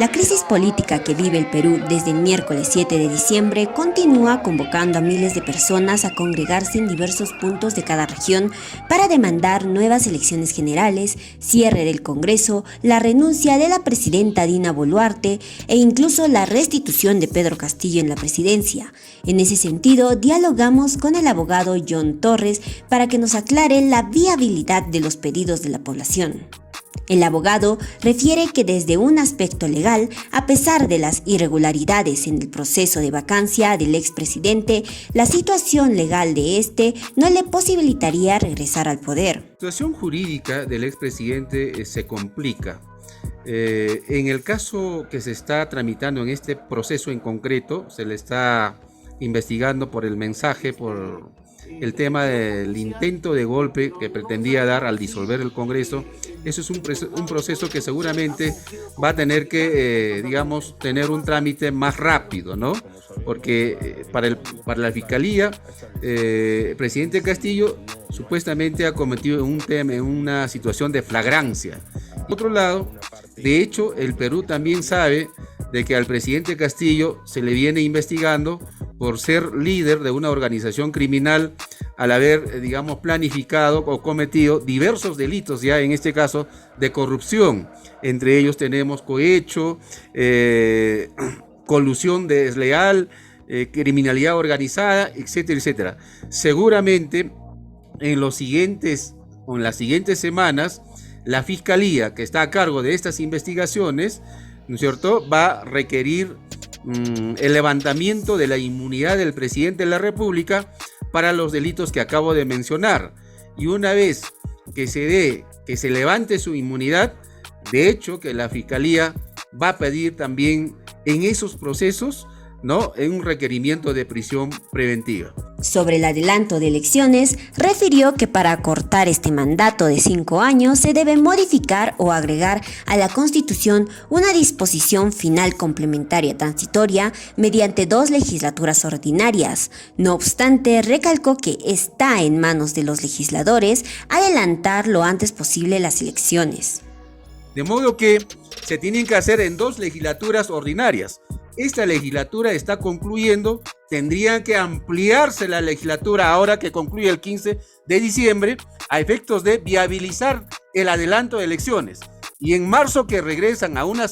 La crisis política que vive el Perú desde el miércoles 7 de diciembre continúa convocando a miles de personas a congregarse en diversos puntos de cada región para demandar nuevas elecciones generales, cierre del Congreso, la renuncia de la presidenta Dina Boluarte e incluso la restitución de Pedro Castillo en la presidencia. En ese sentido, dialogamos con el abogado John Torres para que nos aclare la viabilidad de los pedidos de la población. El abogado refiere que desde un aspecto legal, a pesar de las irregularidades en el proceso de vacancia del expresidente, la situación legal de este no le posibilitaría regresar al poder. La situación jurídica del expresidente se complica. En el caso que se está tramitando en este proceso en concreto, se le está investigando por el mensaje, por el tema del intento de golpe que pretendía dar al disolver el Congreso. Eso es un proceso que seguramente va a tener que, tener un trámite más rápido, ¿no? Porque para la Fiscalía, el presidente Castillo supuestamente ha cometido una situación de flagrancia. Por otro lado, de hecho, el Perú también sabe de que al presidente Castillo se le viene investigando por ser líder de una organización criminal al haber, planificado o cometido diversos delitos, ya en este caso de corrupción. Entre ellos tenemos cohecho, colusión desleal, criminalidad organizada, etcétera, etcétera. Seguramente en las siguientes semanas, la Fiscalía que está a cargo de estas investigaciones, ¿no es cierto?, va a requerir el levantamiento de la inmunidad del presidente de la República para los delitos que acabo de mencionar. Y una vez que se levante su inmunidad, de hecho que la Fiscalía va a pedir también en esos procesos, ¿no?, en un requerimiento de prisión preventiva. Sobre el adelanto de elecciones, refirió que para acortar este mandato de 5 años se debe modificar o agregar a la Constitución una disposición final complementaria transitoria mediante 2 legislaturas ordinarias. No obstante, recalcó que está en manos de los legisladores adelantar lo antes posible las elecciones. De modo que se tienen que hacer en 2 legislaturas ordinarias. Esta legislatura está concluyendo, tendría que ampliarse la legislatura ahora que concluye el 15 de diciembre a efectos de viabilizar el adelanto de elecciones. Y en marzo, que regresan a una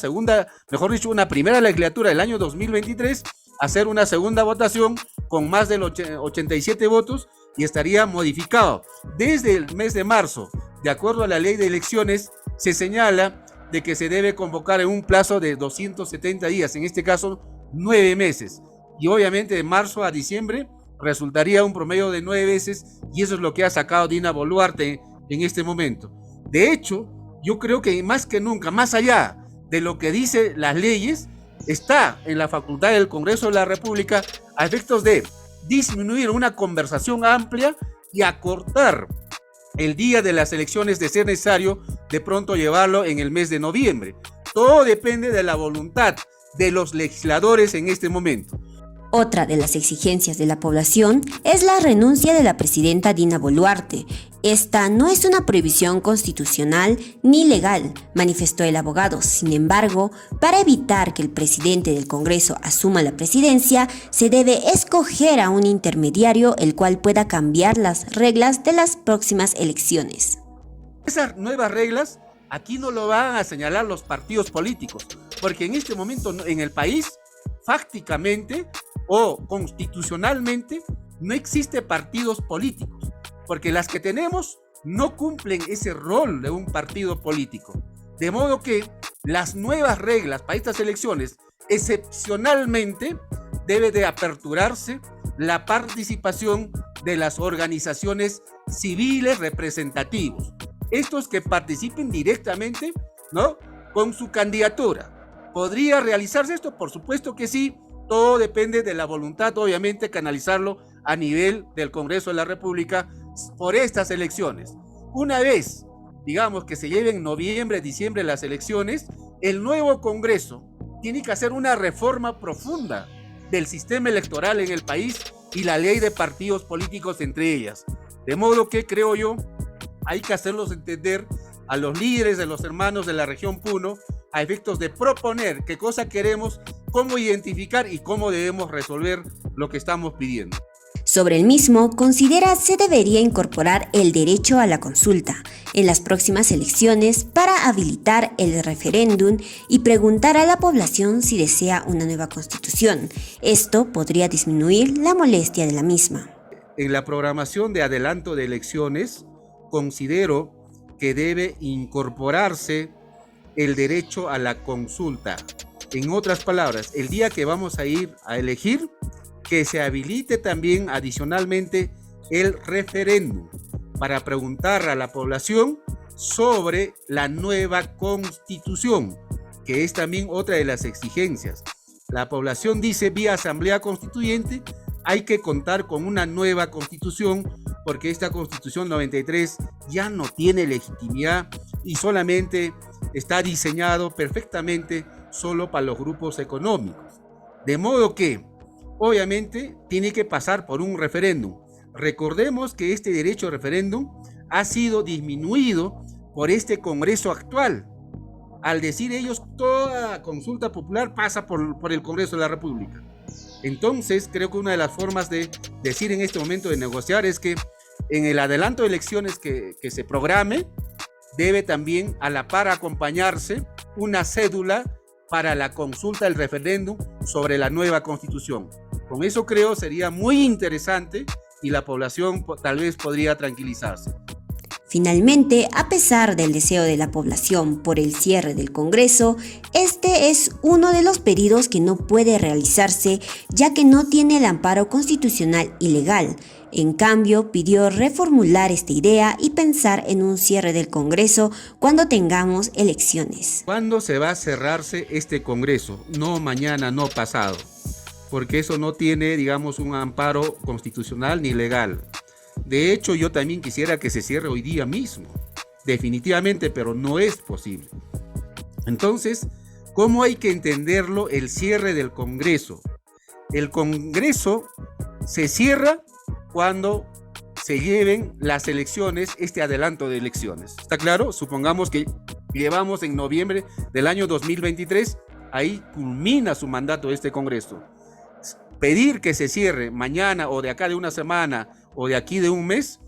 primera legislatura del año 2023, hacer una segunda votación con más de 87 votos y estaría modificado. Desde el mes de marzo, de acuerdo a la ley de elecciones, se señala de que se debe convocar en un plazo de 270 días, en este caso 9 meses. Y obviamente de marzo a diciembre resultaría un promedio de 9 veces, y eso es lo que ha sacado Dina Boluarte en este momento. De hecho, yo creo que más que nunca, más allá de lo que dicen las leyes, está en la facultad del Congreso de la República a efectos de disminuir una conversación amplia y acortar el día de las elecciones, de ser necesario, de pronto llevarlo en el mes de noviembre. Todo depende de la voluntad de los legisladores en este momento. Otra de las exigencias de la población es la renuncia de la presidenta Dina Boluarte. Esta no es una prohibición constitucional ni legal, manifestó el abogado. Sin embargo, para evitar que el presidente del Congreso asuma la presidencia, se debe escoger a un intermediario el cual pueda cambiar las reglas de las próximas elecciones. Esas nuevas reglas aquí no lo van a señalar los partidos políticos, porque en este momento en el país, fácticamente o constitucionalmente, no existe partidos políticos, porque las que tenemos no cumplen ese rol de un partido político. De modo que las nuevas reglas para estas elecciones, excepcionalmente, debe de aperturarse la participación de las organizaciones civiles representativos. Estos que participen directamente, ¿no?, con su candidatura. ¿Podría realizarse esto? Por supuesto que sí. Todo depende de la voluntad, obviamente, canalizarlo a nivel del Congreso de la República por estas elecciones. Una vez, que se lleven en noviembre, diciembre las elecciones, el nuevo Congreso tiene que hacer una reforma profunda del sistema electoral en el país y la ley de partidos políticos entre ellas. De modo que, creo yo, hay que hacerlos entender a los líderes de los hermanos de la región Puno a efectos de proponer qué cosa queremos, cómo identificar y cómo debemos resolver lo que estamos pidiendo. Sobre el mismo, considera se debería incorporar el derecho a la consulta en las próximas elecciones para habilitar el referéndum y preguntar a la población si desea una nueva constitución. Esto podría disminuir la molestia de la misma. En la programación de adelanto de elecciones, considero que debe incorporarse el derecho a la consulta. En otras palabras, el día que vamos a ir a elegir, que se habilite también adicionalmente el referéndum para preguntar a la población sobre la nueva constitución, que es también otra de las exigencias. La población dice vía asamblea constituyente hay que contar con una nueva constitución porque esta constitución 93 ya no tiene legitimidad y solamente está diseñado perfectamente solo para los grupos económicos. De modo que obviamente tiene que pasar por un referéndum. Recordemos que este derecho al referéndum ha sido disminuido por este Congreso actual. Al decir ellos, toda consulta popular pasa por el Congreso de la República. Entonces, creo que una de las formas de decir en este momento de negociar es que en el adelanto de elecciones que se programe, debe también a la par acompañarse una cédula para la consulta del referéndum sobre la nueva constitución. Con eso creo sería muy interesante y la población tal vez podría tranquilizarse. Finalmente, a pesar del deseo de la población por el cierre del Congreso, este es uno de los pedidos que no puede realizarse ya que no tiene el amparo constitucional y legal. En cambio, pidió reformular esta idea y pensar en un cierre del Congreso cuando tengamos elecciones. ¿Cuándo se va a cerrarse este Congreso? No mañana, no pasado, porque eso no tiene, digamos, un amparo constitucional ni legal. De hecho, yo también quisiera que se cierre hoy día mismo, definitivamente, pero no es posible. Entonces, ¿cómo hay que entenderlo el cierre del Congreso? El Congreso se cierra cuando se lleven las elecciones, este adelanto de elecciones. ¿Está claro? Supongamos que llevamos en noviembre del año 2023, ahí culmina su mandato este Congreso. Pedir que se cierre mañana o de acá de una semana o de aquí de un mes,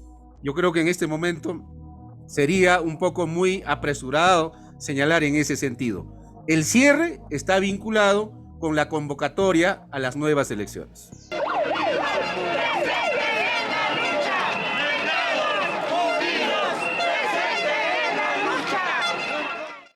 yo creo que en este momento sería un poco muy apresurado señalar en ese sentido. El cierre está vinculado con la convocatoria a las nuevas elecciones.